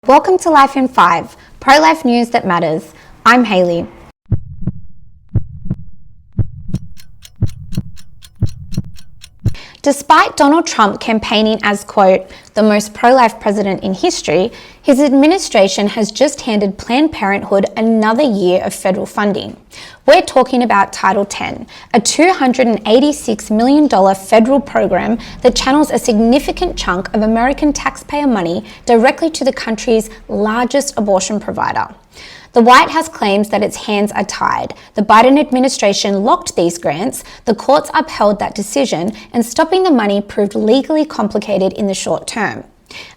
Welcome to Life in 5, pro-life news that matters. I'm Hayley. Despite Donald Trump campaigning as, quote, the most pro-life president in history, his administration has just handed Planned Parenthood another year of federal funding. We're talking about Title X, a $286 million federal program that channels a significant chunk of American taxpayer money directly to the country's largest abortion provider. The White House claims that its hands are tied. The Biden administration locked these grants, the courts upheld that decision, and stopping the money proved legally complicated in the short term.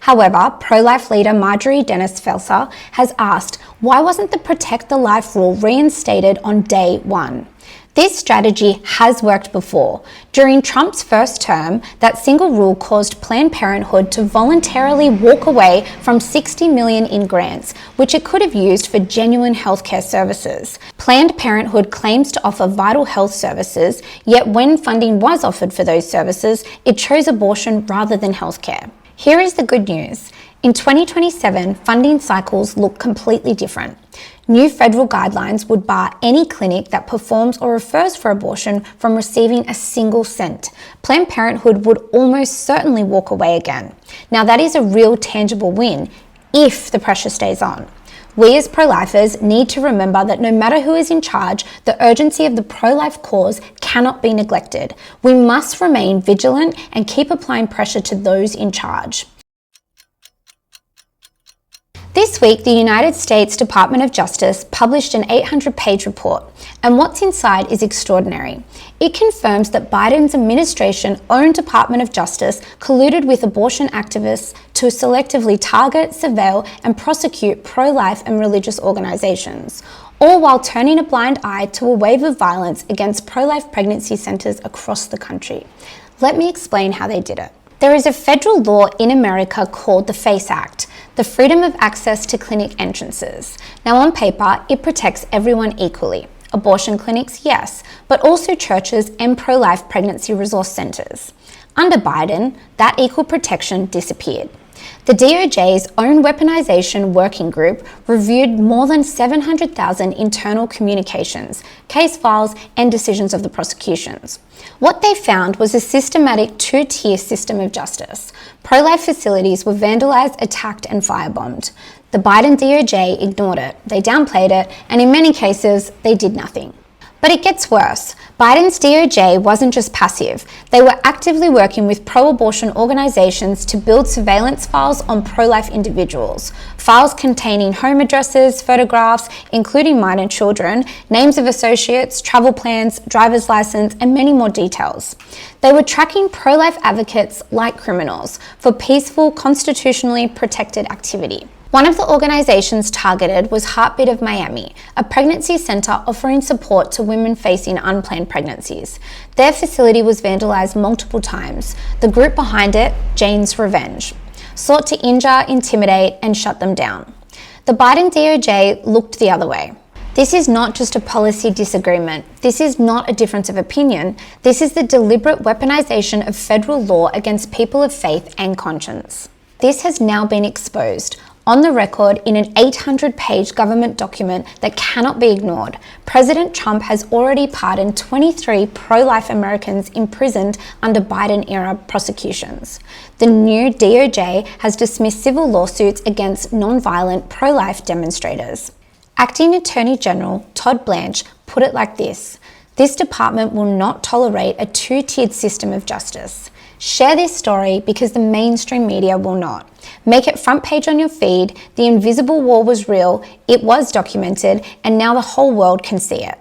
However, pro-life leader Marjorie Dennis Felser has asked, why wasn't the Protect the Life rule reinstated on day one? This strategy has worked before. During Trump's first term, that single rule caused Planned Parenthood to voluntarily walk away from $60 million in grants, which it could have used for genuine healthcare services. Planned Parenthood claims to offer vital health services, yet when funding was offered for those services, it chose abortion rather than healthcare. Here is the good news. In 2027, funding cycles look completely different. New federal guidelines would bar any clinic that performs or refers for abortion from receiving a single cent. Planned Parenthood would almost certainly walk away again. Now that is a real tangible win, if the pressure stays on. We as pro-lifers need to remember that no matter who is in charge, the urgency of the pro-life cause cannot be neglected. We must remain vigilant and keep applying pressure to those in charge. This week, the United States Department of Justice published an 800-page report, and what's inside is extraordinary. It confirms that Biden's administration's own Department of Justice colluded with abortion activists to selectively target, surveil, and prosecute pro-life and religious organizations, all while turning a blind eye to a wave of violence against pro-life pregnancy centers across the country. Let me explain how they did it. There is a federal law in America called the FACE Act, the Freedom of Access to Clinic Entrances. Now on paper, it protects everyone equally. Abortion clinics, yes, but also churches and pro-life pregnancy resource centers. Under Biden, that equal protection disappeared. The DOJ's own Weaponisation Working Group reviewed more than 700,000 internal communications, case files, and decisions of the prosecutions. What they found was a systematic two-tier system of justice. Pro-life facilities were vandalised, attacked, and firebombed. The Biden DOJ ignored it, they downplayed it, and in many cases, they did nothing. But it gets worse. Biden's DOJ wasn't just passive. They were actively working with pro-abortion organizations to build surveillance files on pro-life individuals. Files containing home addresses, photographs, including minor children, names of associates, travel plans, driver's license, and many more details. They were tracking pro-life advocates like criminals for peaceful, constitutionally protected activity. One of the organizations targeted was Heartbeat of Miami, a pregnancy center offering support to women facing unplanned pregnancies. Their facility was vandalized multiple times. The group behind it, Jane's Revenge, sought to injure, intimidate, and shut them down. The Biden DOJ looked the other way. This is not just a policy disagreement. This is not a difference of opinion. This is the deliberate weaponization of federal law against people of faith and conscience. This has now been exposed on the record in an 800-page government document that cannot be ignored. President Trump has already pardoned 23 pro-life Americans imprisoned under Biden-era prosecutions. The new DOJ has dismissed civil lawsuits against non-violent pro-life demonstrators. Acting Attorney General Todd Blanche put it like this: this department will not tolerate a two-tiered system of justice. Share this story because the mainstream media will not. Make it front page on your feed. The invisible war was real, it was documented, and now the whole world can see it.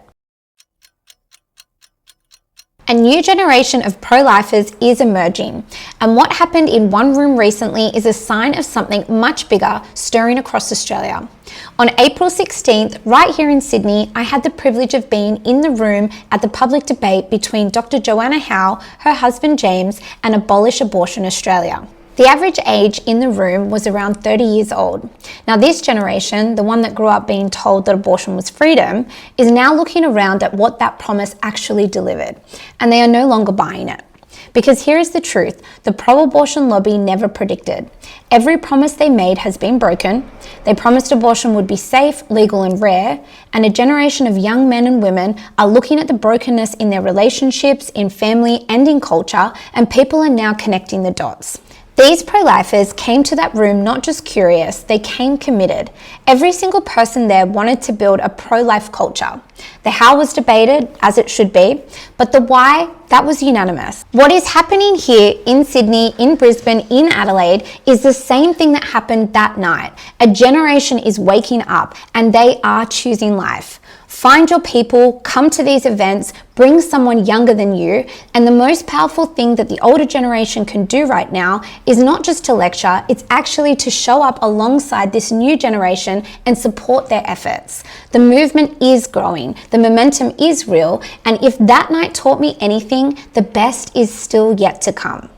A new generation of pro-lifers is emerging, and what happened in one room recently is a sign of something much bigger stirring across Australia. On April 16th, right here in Sydney, I had the privilege of being in the room at the public debate between Dr. Joanna Howe, her husband James, and Abolish Abortion Australia. The average age in the room was around 30 years old. Now this generation, the one that grew up being told that abortion was freedom, is now looking around at what that promise actually delivered, and they are no longer buying it. Because here is the truth: the pro-abortion lobby never predicted. Every promise they made has been broken. They promised abortion would be safe, legal, and rare, and a generation of young men and women are looking at the brokenness in their relationships, in family, and in culture, and people are now connecting the dots. These pro-lifers came to that room not just curious, they came committed. Every single person there wanted to build a pro-life culture. The how was debated, as it should be, but the why, that was unanimous. What is happening here in Sydney, in Brisbane, in Adelaide is the same thing that happened that night. A generation is waking up and they are choosing life. Find your people, come to these events, bring someone younger than you, and the most powerful thing that the older generation can do right now is not just to lecture, it's actually to show up alongside this new generation and support their efforts. The movement is growing, the momentum is real, and if that night taught me anything, the best is still yet to come.